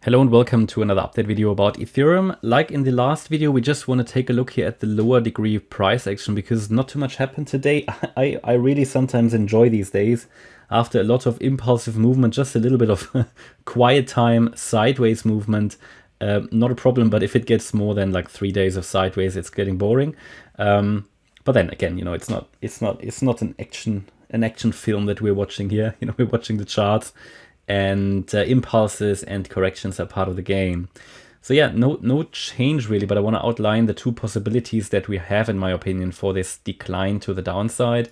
Hello and welcome to another update video about Ethereum. Like in the last video, we just want to take a look here at the lower degree of price action because not too much happened today. I really sometimes enjoy these days. After a lot of impulsive movement, just a little bit of quiet time, sideways movement, not a problem. But if it gets more than like 3 days of sideways, it's getting boring. But then again, you know, it's not an action film that we're watching here. You know, we're watching the charts. And impulses and corrections are part of the game. So yeah, no change really, but I want to outline the two possibilities that we have, in my opinion, for this decline to the downside.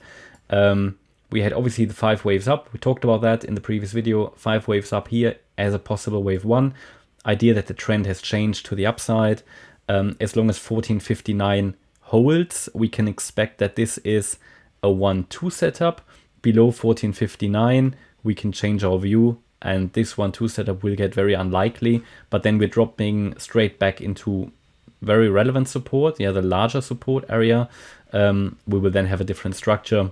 We had obviously the 5 waves up. We talked about that in the previous video. 5 waves up here as a possible wave 1. Idea that the trend has changed to the upside. As long as 1459 holds, we can expect that this is a 1-2 setup. Below 1459, we can change our view, and this 1-2 setup will get very unlikely, but then we're dropping straight back into very relevant support, the larger support area. We will then have a different structure,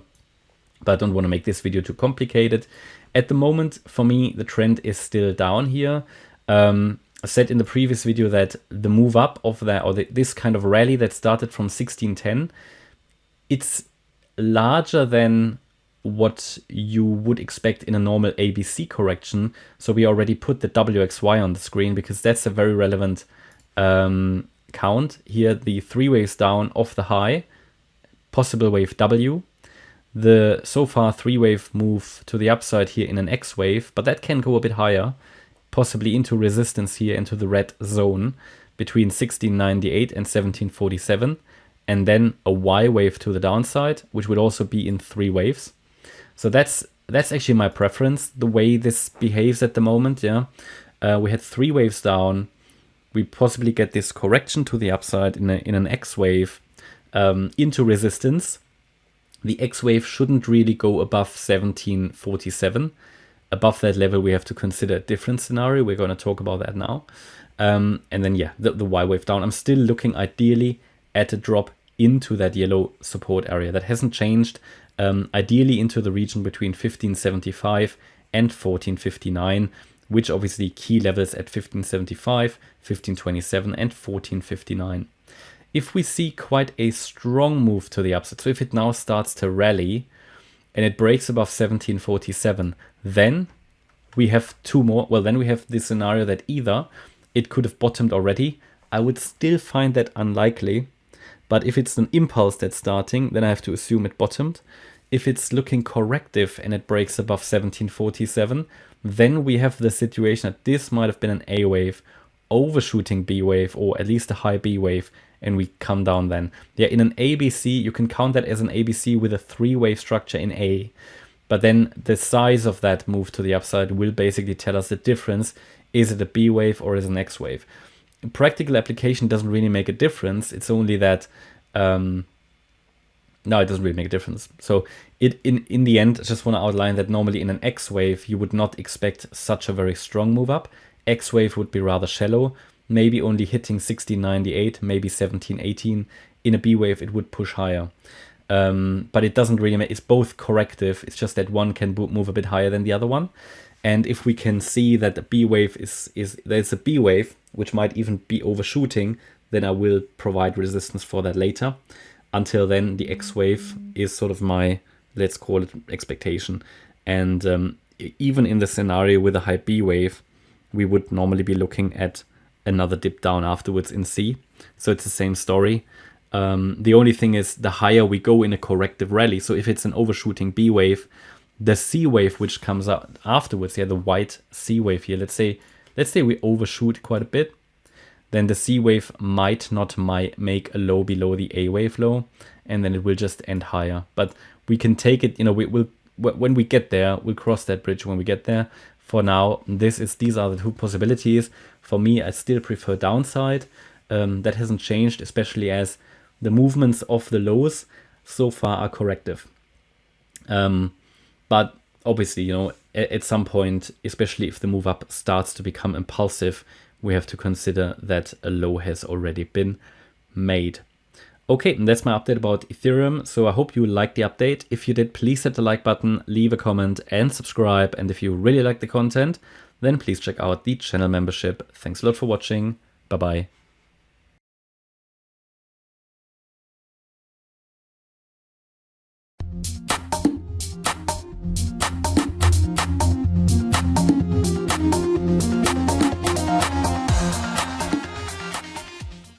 but I don't want to make this video too complicated. At the moment, for me, the trend is still down here. I said in the previous video that the move up of that, or this kind of rally that started from 1610, it's larger than what you would expect in a normal ABC correction. So we already put the WXY on the screen because that's a very relevant count. Here, the 3 waves down off the high, possible wave W. The so far 3 wave move to the upside here in an X wave, but that can go a bit higher, possibly into resistance here, into the red zone between 1698 and 1747. And then a Y wave to the downside, which would also be in 3 waves. So that's actually my preference, the way this behaves at the moment. We had 3 waves down. We possibly get this correction to the upside in an X wave into resistance. The X wave shouldn't really go above 1747. Above that level, we have to consider a different scenario. We're going to talk about that now. And then, the Y wave down. I'm still looking ideally at a drop into that yellow support area. That hasn't changed. Ideally into the region between 1575 and 1459, which obviously key levels at 1575, 1527 and 1459. If we see quite a strong move to the upside, so if it now starts to rally and it breaks above 1747, then we have 2 more. Well, then we have this scenario that either it could have bottomed already. I would still find that unlikely. But if it's an impulse that's starting, then I have to assume it bottomed. If it's looking corrective and it breaks above 1747, then we have the situation that this might have been an A wave, overshooting B wave, or at least a high B wave, and we come down then. In an ABC, you can count that as an ABC with a 3 wave structure in A. But then the size of that move to the upside will basically tell us the difference. Is it a B wave or is it an X wave? Practical application doesn't really make a difference. It's only that no, it doesn't really make a difference. So in the end, I just want to outline that normally in an X wave, you would not expect such a very strong move up. X wave would be rather shallow, maybe only hitting 1698, maybe 1718. In a B wave, it would push higher. But it doesn't really make, it's both corrective. It's just that one can move a bit higher than the other one. And if we can see that the B wave there's a B wave, which might even be overshooting, then I will provide resistance for that later. Until then, the X wave is sort of my, let's call it, expectation. And even in the scenario with a high B wave, we would normally be looking at another dip down afterwards in C. So it's the same story. The only thing is the higher we go in a corrective rally. So if it's an overshooting B wave, the C wave which comes out afterwards, the white C wave here, let's say we overshoot quite a bit, then the C wave might not make a low below the A wave low, and then it will just end higher. But we can take it, when we get there, we'll cross that bridge when we get there. For now, these are the 2 possibilities. For me, I still prefer downside. That hasn't changed, especially as the movements of the lows so far are corrective. But obviously, at some point, especially if the move up starts to become impulsive, we have to consider that a low has already been made. Okay, and that's my update about Ethereum. So I hope you liked the update. If you did, please hit the like button, leave a comment and subscribe. And if you really like the content, then please check out the channel membership. Thanks a lot for watching. Bye-bye.